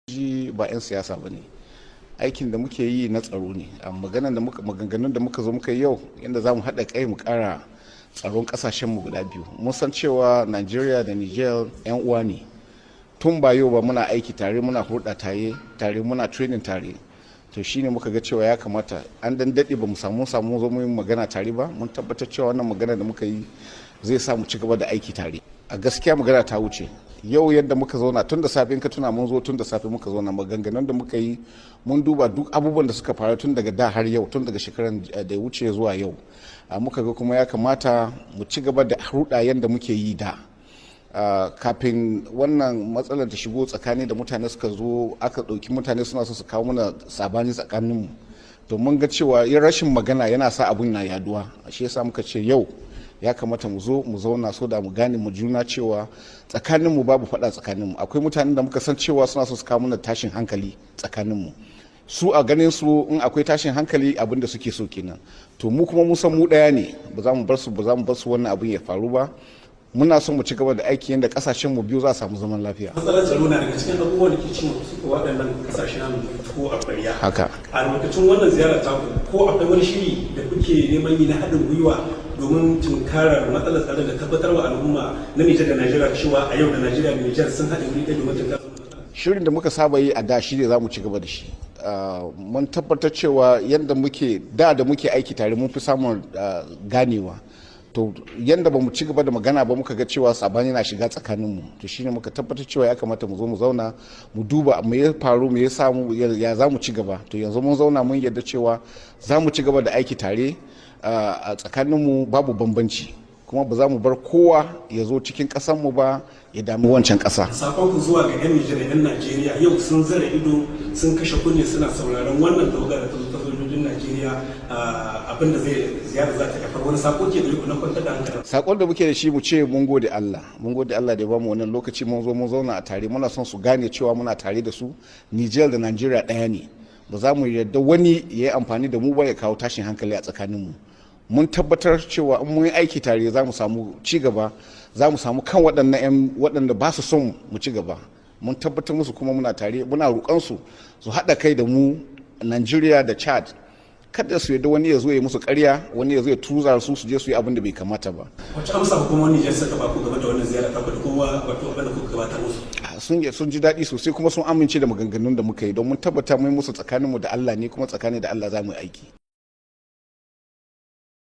ji ba 'yan siyasa ba ne, aikin da muke yi na tsaro ne. Maganganun da muka zo muka yi yau yadda za mu haɗa kai mu ƙara tsaron ƙasashenmu guda biyu. Mun san cewa Nigeria da Niger 'yan uwa ne, tun ba yau ba muna aiki tare, muna hulɗa tare, muna training tare. To shine muka ga cewa ya kamata an dan daɗe ba mu samu zo mu yi magana tare ba, mun tabbatar cewa wannan magana da muka yi zai sa mu ci gaba da aiki tare. A gaskiya magana ta wuce yau yadda muka zauna tun da safe, in ka tuna mun zo tun da safe muka zauna, maganganun da muka yi mun duba duk abubuwan da suka faru tun daga da har yau, tun daga shekaran da ya wuce zuwa yau. Muka ga kuma ya kamata mu ci gaba da hulɗa yadda muke yi da kafin wannan matsalar ta shigo tsakani da mutane suka zo aka ɗauki mutane suna so su kawo mana sabani tsakaninmu. To mun ga cewa yin rashin magana yana sa abun na yaduwa, shi yasa muka ce yau ya kamata mu zo mu zauna so da mu gane mu juna cewa tsakaninmu babu faɗa tsakaninmu. Akwai mutanen da muka san cewa suna so su kawo mana tashin hankali tsakaninmu, su a ganin su in akwai tashin hankali abin da suke so kenan. To mu kuma mun san mu ɗaya ne, ba za mu bar su wannan abin ya faru ba. Muna son mu ci gaba da aiki yadda kasashen mu biyu za su samu zaman lafiya. Matsalar tsaro na daga cikin abubuwan da ke cin su waɗannan kasashen namu ko a ƙwarya. Haka. A lokacin wannan ziyara ta ko akwai wani shiri da kuke neman yi na haɗin gwiwa domin tunkarar matsalar tsaro da tabbatar wa al'umma na Niger da Najeriya cewa a yau da Najeriya da Niger sun haɗe wuri ɗaya domin tunkarar shirin da muka saba yi a da shi ne za mu ci gaba da shi. Mun tabbatar cewa yadda muke da muke aiki tare mun fi samun ganewa. To yadda ba mu ci gaba da magana ba muka ga cewa sabani na shiga tsakaninmu, to shine muka tabbatar cewa ya kamata mu zo mu zauna mu duba me ya faru, me ya samu, ya za mu ci gaba. To yanzu mun zauna mun yarda cewa za mu ci gaba da aiki tare a tsakaninmu, babu bambanci, kuma ba za mu bar kowa ya zo cikin ƙasarmu ba ya dami wancan ƙasa. Sakon ku zuwa ga 'yan Nijar da 'yan Najeriya yau sun zara ido sun kashe kunne suna sauraron wannan tawaga da ta sojojin Najeriya, abinda ziyara za ta kafar wani sako ke da na kwantar da hankali. Sakon da muke da shi mu ce mun gode Allah da ya bamu wannan lokaci mun zo mun zauna a tare. Muna son su gane cewa muna tare da su. Nijar da Najeriya ɗaya ne, ba za mu yarda wani ya yi amfani da mu ba ya kawo tashin hankali a tsakaninmu. Mun tabbatar cewa in mun yi aiki tare za mu samu ci gaba, za mu samu kan waɗanda ba su son mu ci gaba. Mun tabbatar musu kuma muna tare, muna roƙon su haɗa kai da mu Najeriya da Chad. Kada su yadda wani ya zo ya musu ƙarya, wani ya zo ya tuza su je su yi abin da bai kamata ba. Wacce amsa hukumar Nijar suka ba ku game da wannan ziyara ta da kuma wato abin da kuka gabatar musu? Sun ji daɗi sosai kuma sun amince da maganganun da muka yi, don mun tabbata mun musu tsakaninmu da Allah ne, kuma tsakani da Allah za mu yi aiki.